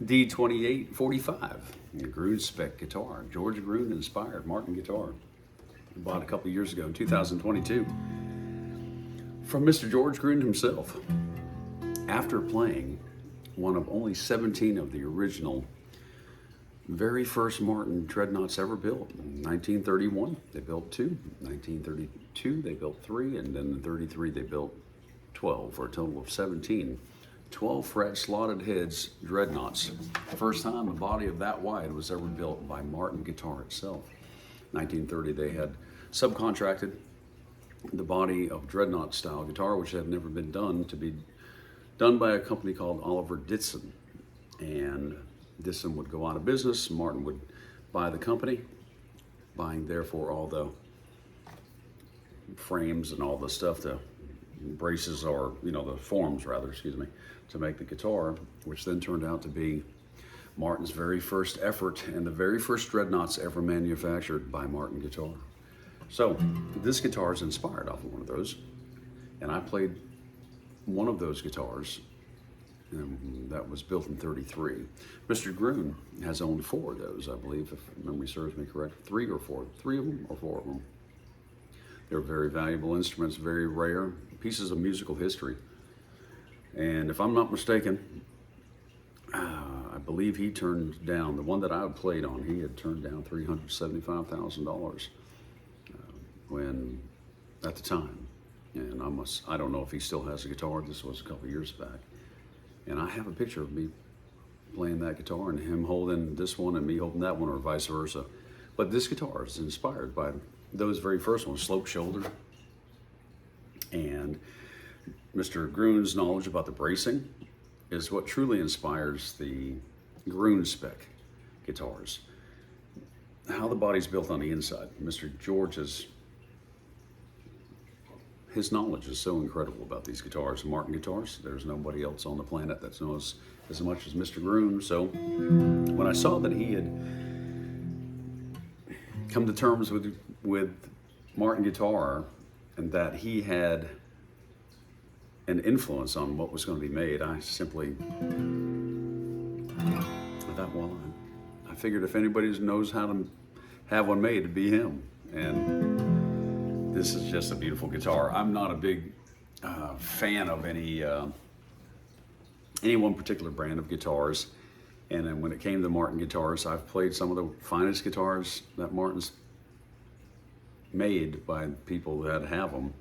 D-28 45, a Gruhn-spec guitar, George Gruhn inspired Martin guitar. I bought a couple of years ago in 2022 from Mr. George Gruhn himself. After playing one of only 17 of the original very first Martin dreadnoughts ever built. In 1931, they built 2. 1932, they built 3. And then in 33, they built 12, for a total of 17. 12 fret slotted heads dreadnoughts. The first time the body of that wide was ever built by Martin Guitar itself. 1930, they had subcontracted the body of dreadnought style guitar, which had never been done, to be done by a company called Oliver Ditson. And Ditson would go out of business. Martin would buy the company, buying therefore all the frames and all the stuff, the braces, or the forms rather, excuse me, to make the guitar, which then turned out to be Martin's very first effort and the very first dreadnoughts ever manufactured by Martin Guitar. So this guitar is inspired off of one of those, and I played one of those guitars, and that was built in 33. Mr. Gruhn has owned 4 of those, I believe, if memory serves me correct. 3 or 4, 3 of them or 4 of them. They're very valuable instruments, very rare pieces of musical history. And if I'm not mistaken, I believe he turned down, the one that I played on, he had turned down $375,000 when, at the time. And I don't know if he still has a guitar. This was a couple years back. And I have a picture of me playing that guitar and him holding this one and me holding that one, or vice versa. But this guitar is inspired by those very first ones, slope shoulder. And Mr. Gruhn's knowledge about the bracing is what truly inspires the Gruhn-spec guitars. How the body's built on the inside. Mr. George's, his knowledge is so incredible about these guitars, Martin guitars. There's nobody else on the planet that knows as much as Mr. Gruhn. So when I saw that he had come to terms with Martin Guitar, and that he had an influence on what was going to be made, I simply, I thought, well, I figured if anybody knows how to have one made, it'd be him. And this is just a beautiful guitar. I'm not a big fan of any one particular brand of guitars. And then when it came to Martin guitars, I've played some of the finest guitars that Martin's made by people that have them.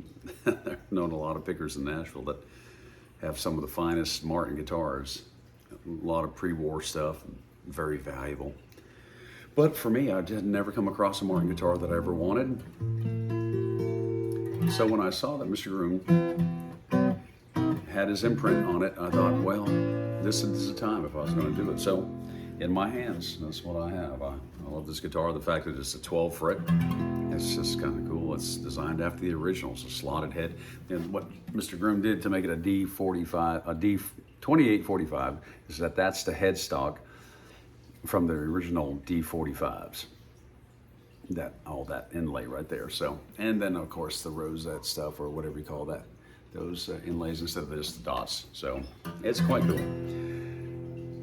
I've known a lot of pickers in Nashville that have some of the finest Martin guitars. A lot of pre-war stuff, very valuable. But for me, I had never come across a Martin guitar that I ever wanted. So when I saw that Mr. Gruhn had his imprint on it, I thought, well, this is the time if I was going to do it. So in my hands, that's what I have. I love this guitar. The fact that it's a 12 fret, it's just kind of cool. It's designed after the original. It's a slotted head. And what Mr. Gruhn did to make it a D45, a D-28 45, is that's the headstock from the original D45s. All that inlay right there. So, and then of course the rosette stuff, or whatever you call that, those inlays instead of just the dots. So it's quite cool.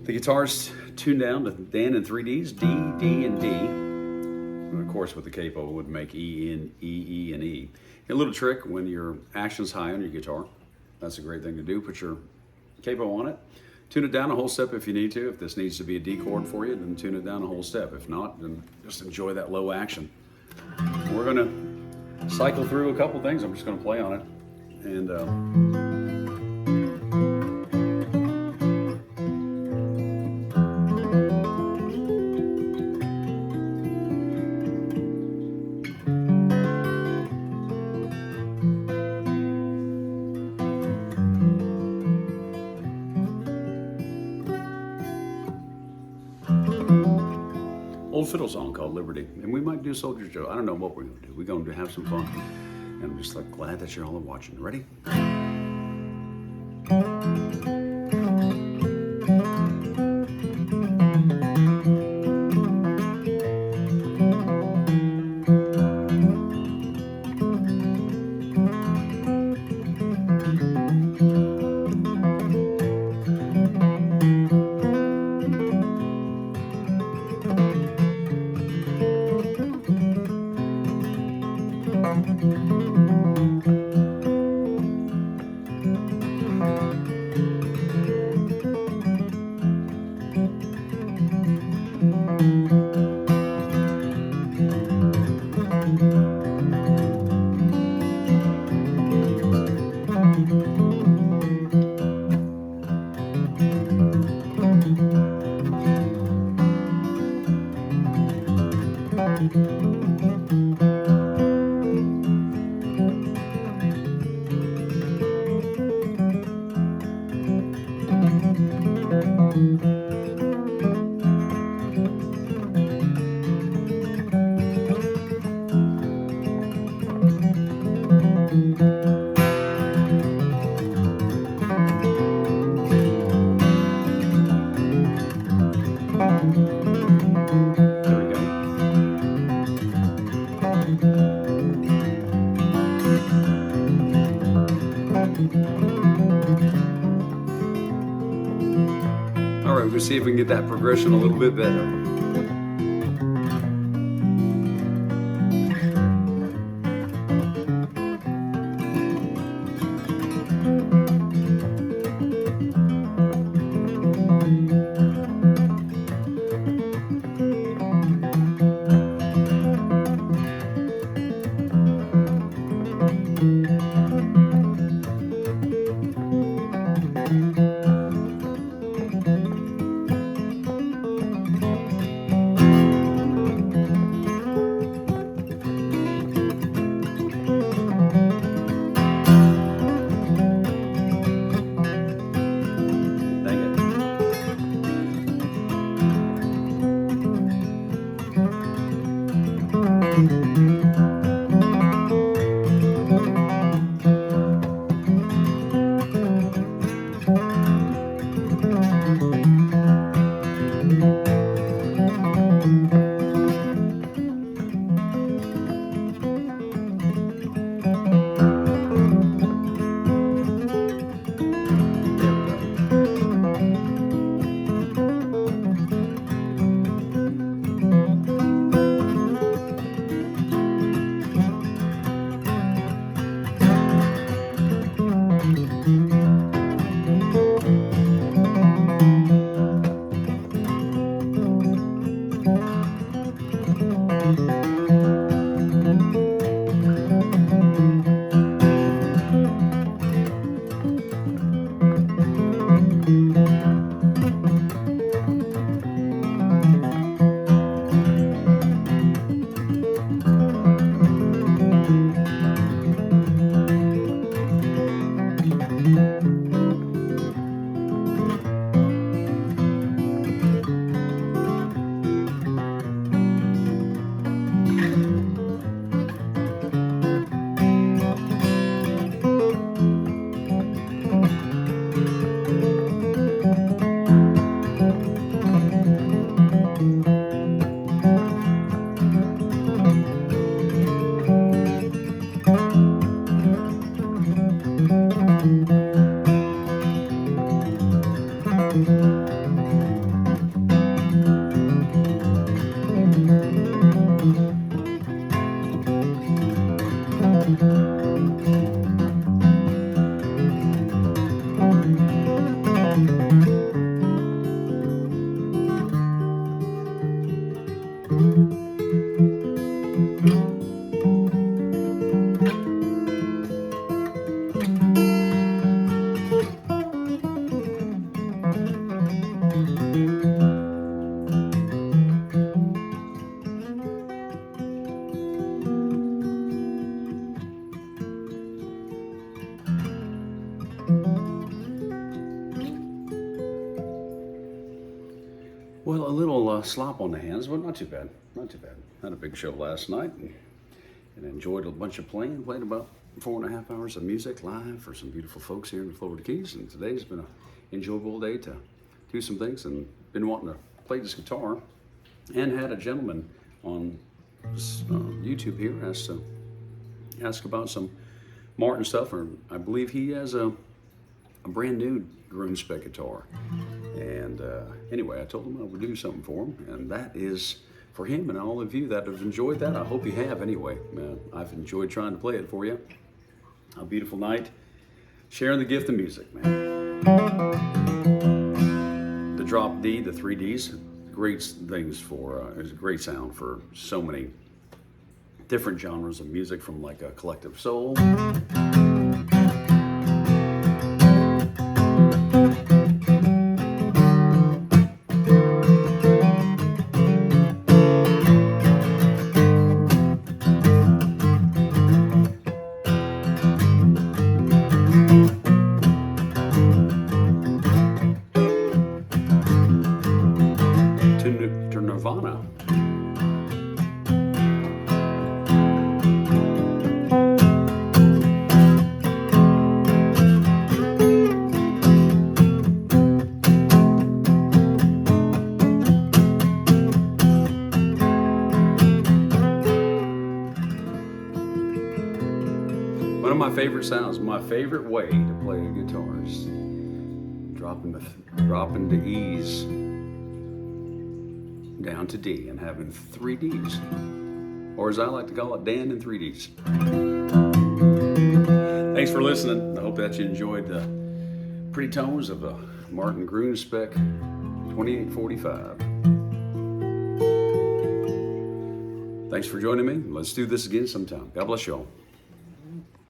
The guitar's tuned down to DAN-n-3Ds, D, D, and D. And of course with the capo it would make E, and E, and E. A little trick when your action's high on your guitar, that's a great thing to do. Put your capo on it. Tune it down a whole step if you need to. If this needs to be a D chord for you, then tune it down a whole step. If not, then just enjoy that low action. We're gonna cycle through a couple things. I'm just gonna play on it. And old fiddle song called Liberty. And we might do Soldier Joe. I don't know what we're gonna do. We're gonna have some fun. And I'm just glad that you're all watching. Ready? All right, we'll see if we can get that progression a little bit better. Well, a little slop on the hands, but not too bad. Not too bad. Had a big show last night and enjoyed a bunch of playing. Played about 4.5 hours of music live for some beautiful folks here in the Florida Keys. And today's been an enjoyable day to do some things, and been wanting to play this guitar. And had a gentleman on YouTube here ask about some Martin stuff, or I believe he has a brand new Gruhn-spec guitar. And anyway, I told him I would do something for him, and that is for him and all of you that have enjoyed that. I hope you have anyway. I've enjoyed trying to play it for you. A beautiful night, sharing the gift of music, man. The drop D, the 3Ds, great things for, it's a great sound for so many different genres of music, from like a collective soul. To Nirvana. favorite sounds, my favorite way to play a guitar is dropping to E's down to D and having 3 Ds, or as I like to call it, DAN-n-3Ds. Thanks for listening. I hope that you enjoyed the pretty tones of a Martin Gruhn-spec 2845. Thanks for joining me. Let's do this again sometime. God bless you all.